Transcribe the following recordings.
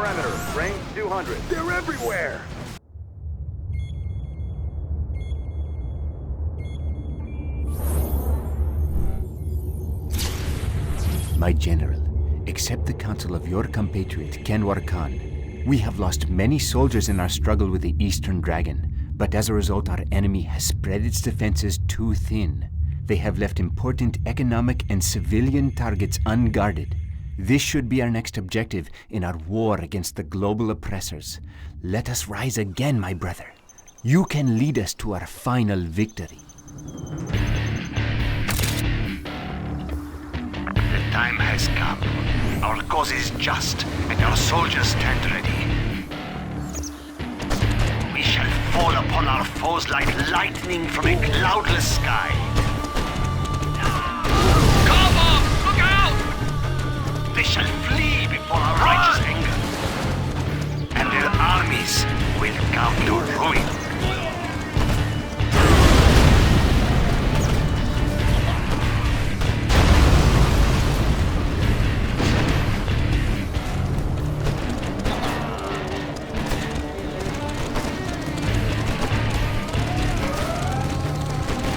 perimeter. Range 200. They're everywhere! My general, accept the counsel of your compatriot, Kenwar Khan. We have lost many soldiers in our struggle with the Eastern Dragon, but as a result our enemy has spread its defenses too thin. They have left important economic and civilian targets unguarded. This should be our next objective in our war against the global oppressors. Let us rise again, my brother. You can lead us to our final victory. The time has come. Our cause is just, and our soldiers stand ready. We shall fall upon our foes like lightning from a cloudless sky. Cover! Look out! They shall flee before our righteous anger, and their armies will come to ruin.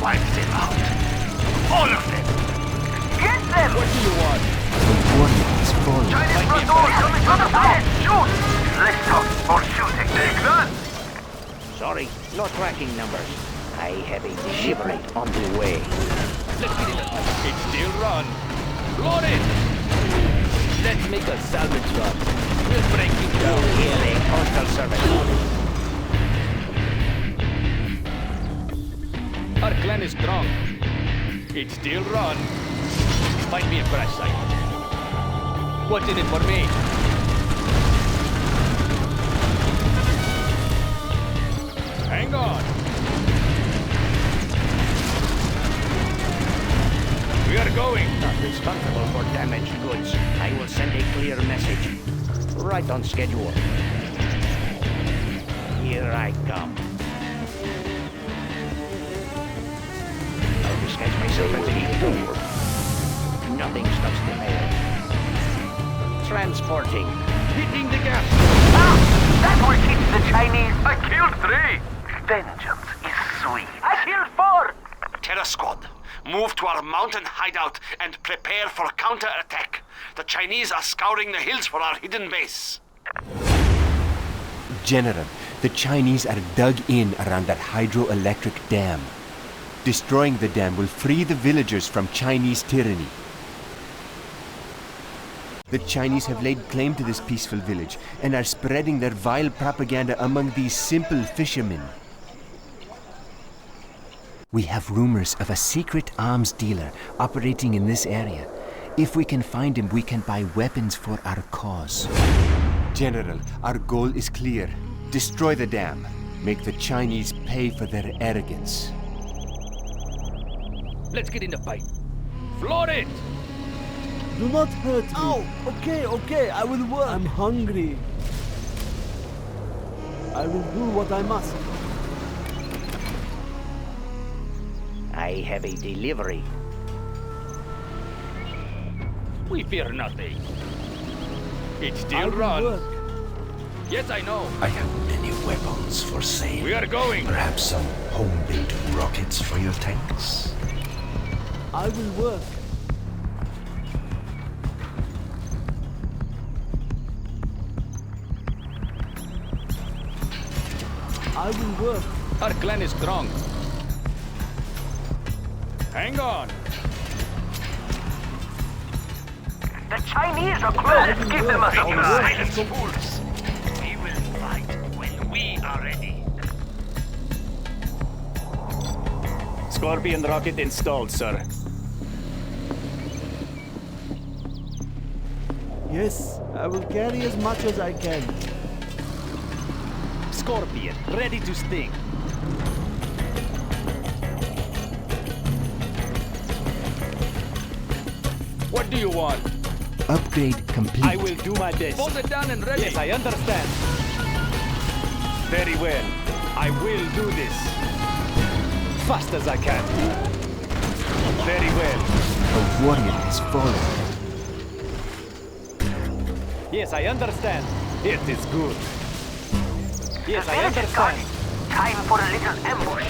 Wipe them out. All of them. Get them! What do you want? The warrior has fallen. Chinese front door coming from the back! Shoot! Let's talk for shooting. Take that! Sorry, no tracking numbers. I have a delivery on the way. It still run. Load it! Let's make a salvage run. We'll break you down. GLA postal service. Our clan is strong. It still run. Find me a crash site. What's in it for me? Hang on. We are going. Not responsible for damaged goods. I will send a clear message. Right on schedule. Here I come. I'll disguise myself as a fool. Nothing stops the mail. Transporting. Hitting the gas. Ah! That will keep the Chinese. I killed 3. Vengeance is sweet. I killed 4. Terror Squad, move to our mountain hideout and prepare for counter-attack. The Chinese are scouring the hills for our hidden base. General, the Chinese are dug in around that hydroelectric dam. Destroying the dam will free the villagers from Chinese tyranny. The Chinese have laid claim to this peaceful village and are spreading their vile propaganda among these simple fishermen. We have rumors of a secret arms dealer operating in this area. If we can find him, we can buy weapons for our cause. General, our goal is clear. Destroy the dam. Make the Chinese pay for their arrogance. Let's get in the fight. Floor it! Do not hurt me. Oh, okay, I will work. I'm hungry. I will do what I must. I have a delivery. We fear nothing. It I still will runs. work. Yes, I know. I have many weapons for sale. We are going. Perhaps some home-built rockets for your tanks? I will work. I will work. Our clan is strong. Hang on. The Chinese are close. Give them a surprise. Silence, fools! We will fight when we are ready. Scorpion rocket installed, sir. Yes, I will carry as much as I can. Scorpion, ready to sting. What do you want? Upgrade complete. I will do my best. Hold it down and ready. Yes, I understand. Very well. I will do this. Fast as I can. Very well. A warrior has fallen. Yes, I understand. It is good. Yes, The I village is gone. understand. Time for a little ambush.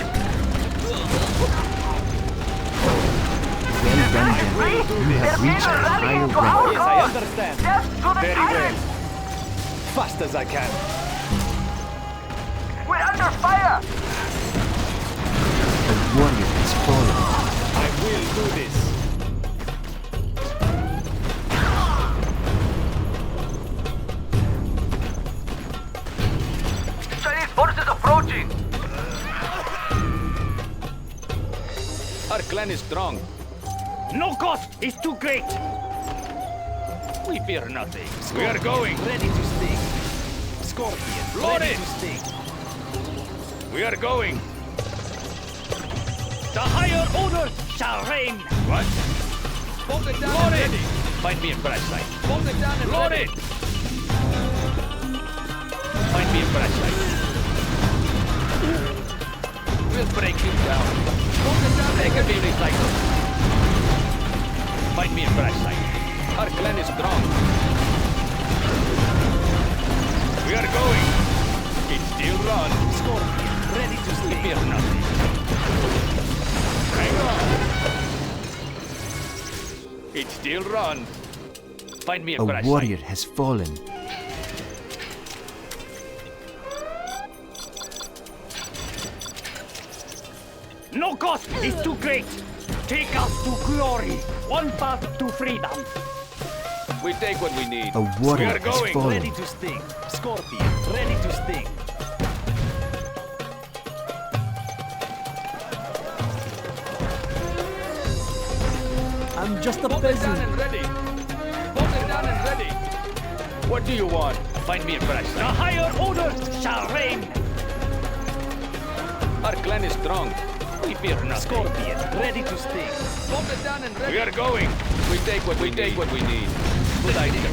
Well done, General. You have reached a higher rank. Yes, I understand. Death to the Very well. tyrants! Fast as I can. We're under fire! A warrior has fallen. I will do this. Chinese forces approaching! Our clan is strong. No cost is too great. We fear nothing. We are going. Ready to sting. Scorpion. Load ready it. to sting. We are going. The higher order shall reign. What? Bolt it down Load and it. ready. Find me a flashlight. Bolt it down and Load ready. it. Find me a flashlight. We'll break him down. Bolt it down They and can ready. be recycled. Find me a flashlight. Our clan is strong. We are going. It still runs. Scorpion. Ready to We sting. fear nothing. Hang on. It still runs. Find me a A flashlight. warrior has fallen. No cost is too great. Take us to glory. One path to freedom. We take what we need. A warrior are has going. fallen. Ready to sting. Scorpion. Ready to sting. I'm just a Bolt it down peasant. and ready. Bolt it down and ready. What do you want? Find me a The flashlight. higher order shall reign. Our clan is strong. We fear nothing. Scorpion. Ready to sting. Bolt it down and ready. We are going. We take what we need. Good idea.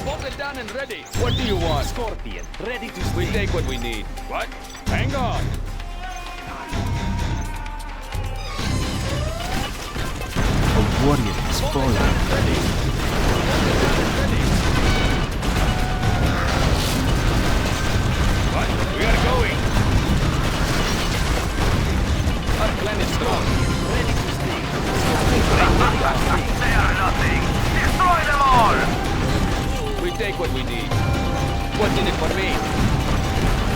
Bolt it down and ready. What do you want? Scorpion. Ready to We sting. take what we need. What? Hang on. A warrior has Bolt it fallen. down and ready. Bolt it down and ready. What? We are going. Our clan is strong. Ready to sting. They are nothing! Destroy them all! We take what we need. What's in it for me?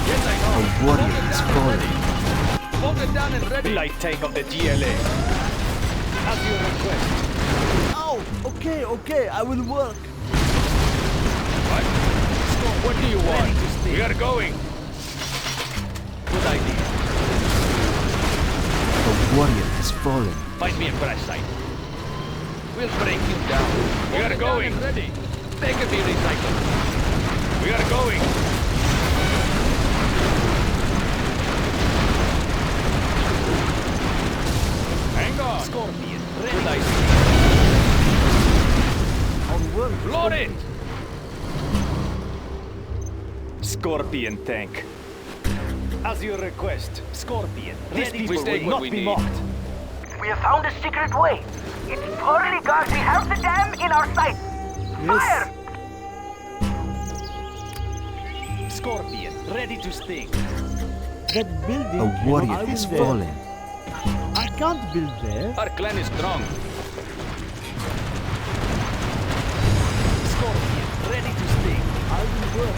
Yes, I know. A warrior Bolt it has down and fallen. ready. Bolt it down and ready. Light tank of the GLA. As you request. Oh, okay, I will work. What? What do you want? We are going. Good idea. A warrior has fallen. Find me a flashlight. We'll break him down. We are Bolt it down going. and ready. They can be recycled. We are going. Hang on. Scorpion. Good Ready to idea. I'll work. Load it. Scorpion tank. As you request. Scorpion. These Ready people to take will sting. what not we be need. mocked. We have found a secret way. It's poorly guarded. We have the dam in our sight. Fire! Scorpion. Ready to sting. That building. A warrior I will has there. fallen. I can't build there. Our clan is strong. Scorpion. Ready to sting. I will work.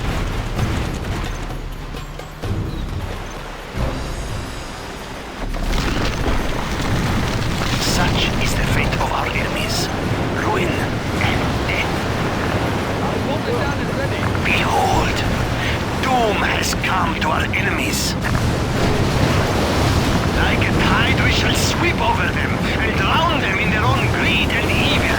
Such is the fate of our enemies. Ruin and death. Bolt it down and ready. Behold, doom has come to our enemies. Like a tide, we shall sweep over them and drown them in their own greed and evil.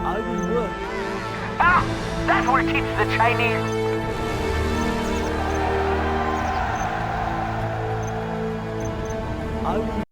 I will work. Ah! That will teach the Chinese. I will